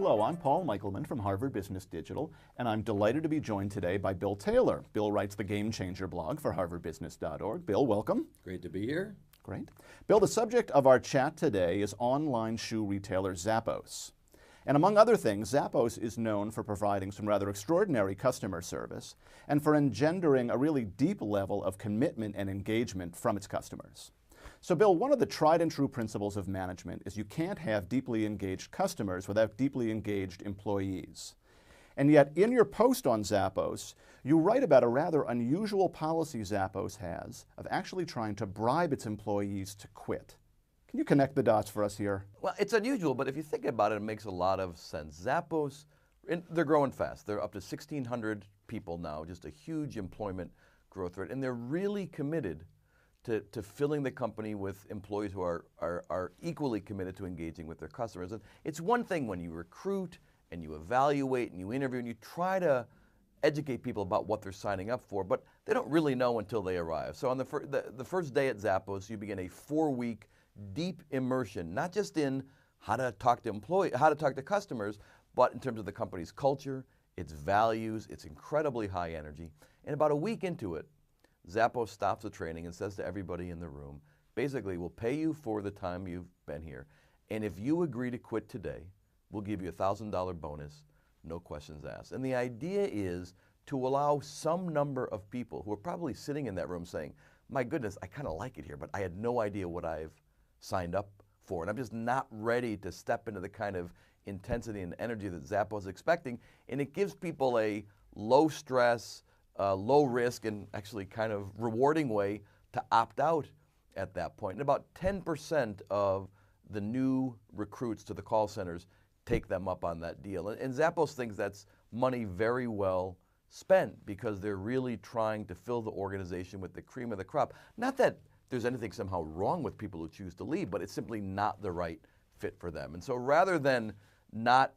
Hello, I'm Paul Michelman from Harvard Business Digital, and I'm delighted to be joined today by Bill Taylor. Bill writes the Game Changer blog for harvardbusiness.org. Bill, welcome. Great to be here. Great. Bill, the subject of our chat today is online shoe retailer Zappos. And among other things, Zappos is known for providing some rather extraordinary customer service and for engendering a really deep level of commitment and engagement from its customers. So Bill, one of the tried and true principles of management is you can't have deeply engaged customers without deeply engaged employees. And yet in your post on Zappos, you write about a rather unusual policy Zappos has of actually trying to bribe its employees to quit. Can you connect the dots for us here? Well, it's unusual, but if you think about it, it makes a lot of sense. Zappos, they're growing fast. They're up to 1,600 people now, just a huge employment growth rate, and they're really committed to filling the company with employees who are equally committed to engaging with their customers. And it's one thing when you recruit and you evaluate and you interview and you try to educate people about what they're signing up for, but they don't really know until they arrive. So on the first day at Zappos, you begin a 4-week deep immersion, not just in how to talk to customers, but in terms of the company's culture, its values, its incredibly high energy. And about a week into it, Zappos stops the training and says to everybody in the room, basically, we'll pay you for the time you've been here, and if you agree to quit today, we'll give you a $1,000 bonus, no questions asked. And the idea is to allow some number of people who are probably sitting in that room saying, my goodness, I kind of like it here, but I had no idea what I've signed up for, and I'm just not ready to step into the kind of intensity and energy that Zappos is expecting, and it gives people a low stress, low risk, and actually kind of rewarding way to opt out at that point. And about 10% of the new recruits to the call centers take them up on that deal. And Zappos thinks that's money very well spent because they're really trying to fill the organization with the cream of the crop. Not that there's anything somehow wrong with people who choose to leave, but it's simply not the right fit for them. And so rather than not,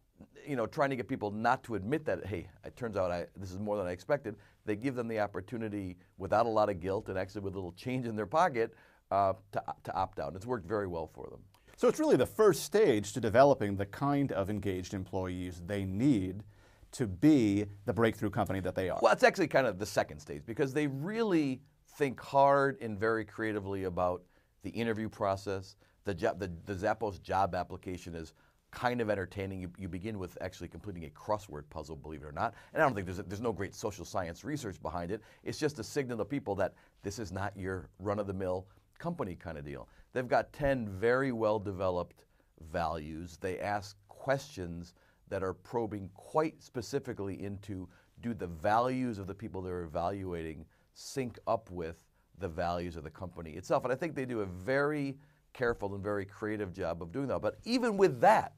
trying to get people not to admit that, hey, it turns out this is more than I expected, they give them the opportunity without a lot of guilt and actually with a little change in their pocket to opt out. It's worked very well for them. So it's really the first stage to developing the kind of engaged employees they need to be the breakthrough company that they are. Well, it's actually kind of the second stage because they really think hard and very creatively about the interview process. The Zappos job application is kind of entertaining. You begin with actually completing a crossword puzzle, believe it or not. And I don't think there's no great social science research behind it. It's just a signal to people that this is not your run-of-the-mill company kind of deal. They've got 10 very well-developed values. They ask questions that are probing quite specifically into, do the values of the people they're evaluating sync up with the values of the company itself? And I think they do a very careful and very creative job of doing that. But even with that,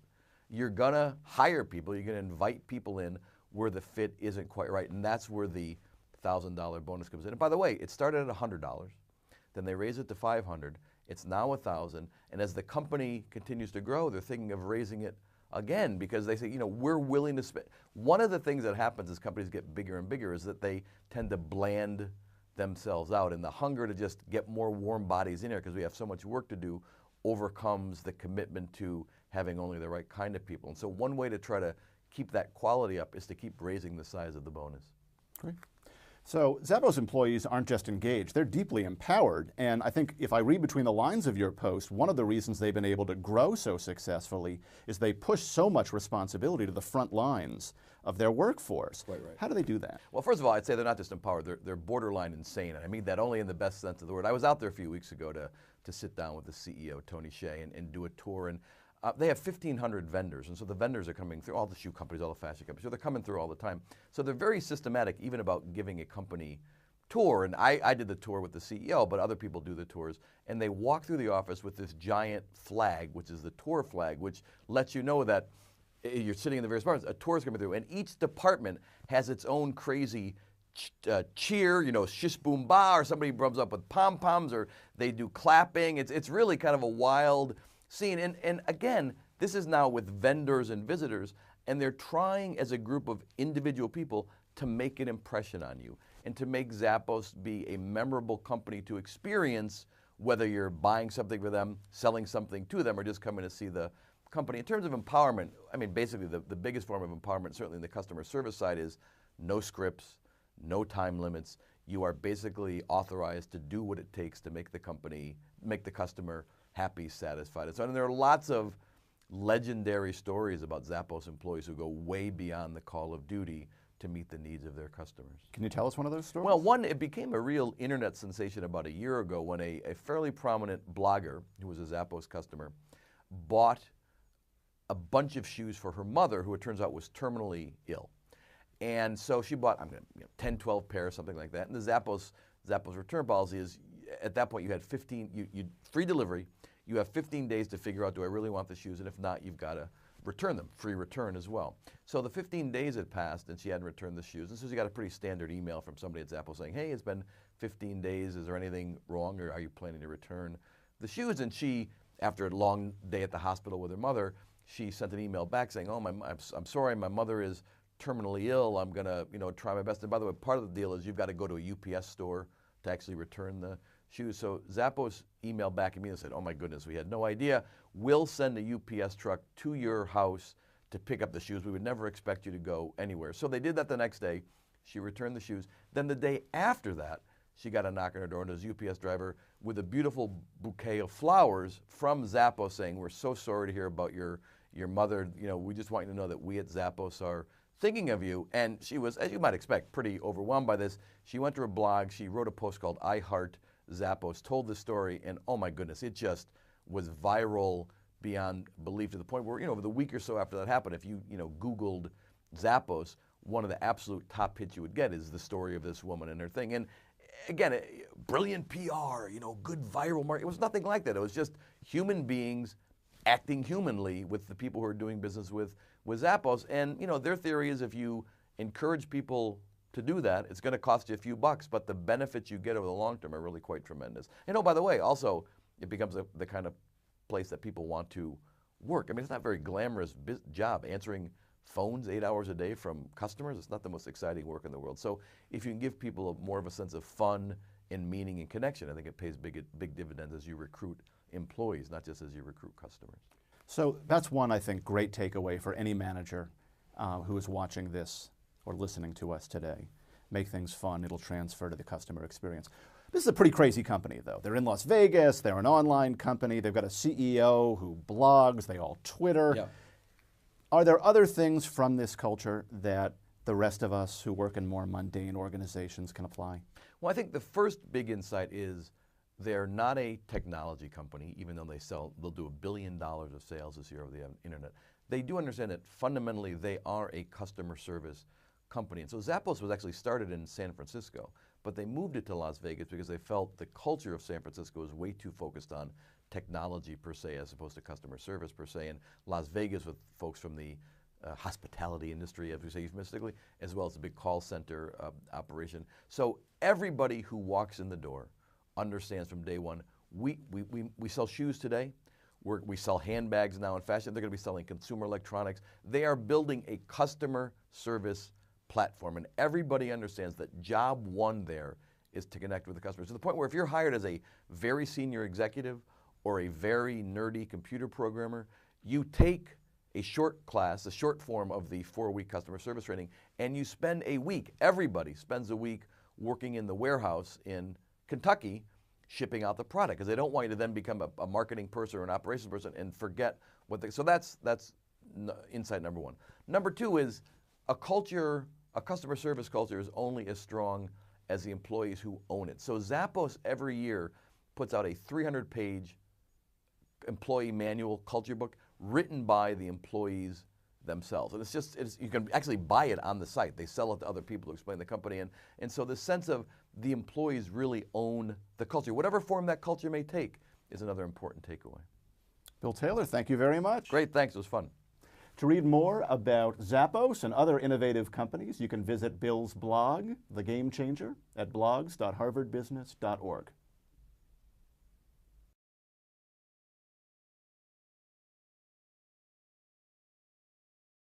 you're gonna hire people, you're gonna invite people in where the fit isn't quite right, and that's where the $1,000 bonus comes in. And by the way, it started at $100, then they raised it to $500, it's now $1,000, and as the company continues to grow, they're thinking of raising it again because they say, we're willing to spend. One of the things that happens as companies get bigger and bigger is that they tend to bland themselves out, and the hunger to just get more warm bodies in here because we have so much work to do overcomes the commitment to having only the right kind of people. And so one way to try to keep that quality up is to keep raising the size of the bonus. Great. So Zappos employees aren't just engaged, they're deeply empowered. And I think if I read between the lines of your post, one of the reasons they've been able to grow so successfully is they push so much responsibility to the front lines of their workforce. Quite right. How do they do that? Well, first of all, I'd say they're not just empowered, they're borderline insane. And I mean that only in the best sense of the word. I was out there a few weeks ago to sit down with the CEO, Tony Hsieh, and do a tour. And they have 1,500 vendors, and so the vendors are coming through, all the shoe companies, all the fashion companies, so they're coming through all the time. So they're very systematic even about giving a company tour, and I did the tour with the CEO, but other people do the tours, and they walk through the office with this giant flag, which is the tour flag, which lets you know that you're sitting in the various departments, a tour is coming through, and each department has its own crazy cheer, shish boom ba, or somebody rubs up with pom-poms, or they do clapping. It's really kind of a wild scene. And again, this is now with vendors and visitors, and they're trying as a group of individual people to make an impression on you and to make Zappos be a memorable company to experience, whether you're buying something for them, selling something to them, or just coming to see the company. In terms of empowerment, I mean, basically the biggest form of empowerment, certainly in the customer service side, is no scripts, no time limits. You are basically authorized to do what it takes to make the company, make the customer happy, satisfied. And so and there are lots of legendary stories about Zappos employees who go way beyond the call of duty to meet the needs of their customers. Can you tell us one of those stories? Well, one, it became a real internet sensation about a year ago when a fairly prominent blogger, who was a Zappos customer, bought a bunch of shoes for her mother, who it turns out was terminally ill. And so she bought 10, 12 pairs, something like that. And the Zappos return policy is, at that point, you had 15, free delivery. You have 15 days to figure out, do I really want the shoes? And if not, you've got to return them, free return as well. So the 15 days had passed and she hadn't returned the shoes. And so she got a pretty standard email from somebody at Zappos saying, hey, it's been 15 days. Is there anything wrong, or are you planning to return the shoes? And she, after a long day at the hospital with her mother, she sent an email back saying, oh, I'm sorry, my mother is terminally ill. I'm going to try my best. And by the way, part of the deal is you've got to go to a UPS store to actually return the shoes. So Zappos emailed back at me and said, oh my goodness, we had no idea. We'll send a UPS truck to your house to pick up the shoes. We would never expect you to go anywhere. So they did that the next day. She returned the shoes. Then the day after that, she got a knock on her door, and it was a UPS driver with a beautiful bouquet of flowers from Zappos saying, we're so sorry to hear about your mother. We just want you to know that we at Zappos are thinking of you. And she was, as you might expect, pretty overwhelmed by this. She went to her blog. She wrote a post called I Heart Zappos, told the story, and oh my goodness, it just was viral beyond belief, to the point where, over the week or so after that happened, if you Googled Zappos, one of the absolute top hits you would get is the story of this woman and her thing. And again, brilliant PR, good viral marketing. It was nothing like that. It was just human beings acting humanly with the people who are doing business with Zappos. And their theory is, if you encourage people to do that, it's going to cost you a few bucks, but the benefits you get over the long term are really quite tremendous. And by the way, also, it becomes the kind of place that people want to work. I mean, it's not a very glamorous job, answering phones 8 hours a day from customers. It's not the most exciting work in the world. So if you can give people more of a sense of fun and meaning and connection, I think it pays big dividends as you recruit employees, not just as you recruit customers. So that's one, I think, great takeaway for any manager who is watching this or listening to us today. Make things fun. It'll transfer to the customer experience. This is a pretty crazy company, though. They're in Las Vegas. They're an online company. They've got a CEO who blogs. They all Twitter. Yep. Are there other things from this culture that the rest of us who work in more mundane organizations can apply? Well, I think the first big insight is they're not a technology company, even though they'll do $1 billion of sales this year over the internet. They do understand that fundamentally they are a customer service company. And so Zappos was actually started in San Francisco, but they moved it to Las Vegas because they felt the culture of San Francisco was way too focused on technology per se, as opposed to customer service per se. And Las Vegas, with folks from the hospitality industry, as we say euphemistically, as well as a big call center operation. So everybody who walks in the door understands from day one, we sell shoes today. We sell handbags now in fashion. They're going to be selling consumer electronics. They are building a customer service platform, and everybody understands that job one there is to connect with the customers, to the point where if you're hired as a very senior executive or a very nerdy computer programmer, you take a short class, a short form of the 4-week customer service training, and you spend a week, everybody spends a week working in the warehouse in Kentucky shipping out the product, because they don't want you to then become a marketing person or an operations person and forget what they, so that's insight number one. Number two is a customer service culture is only as strong as the employees who own it. So Zappos every year puts out a 300-page employee manual culture book written by the employees themselves. And you can actually buy it on the site. They sell it to other people to explain the company. And so the sense of the employees really own the culture, whatever form that culture may take, is another important takeaway. Bill Taylor, thank you very much. Great, thanks, it was fun. To read more about Zappos and other innovative companies, you can visit Bill's blog, The Game Changer, at blogs.harvardbusiness.org.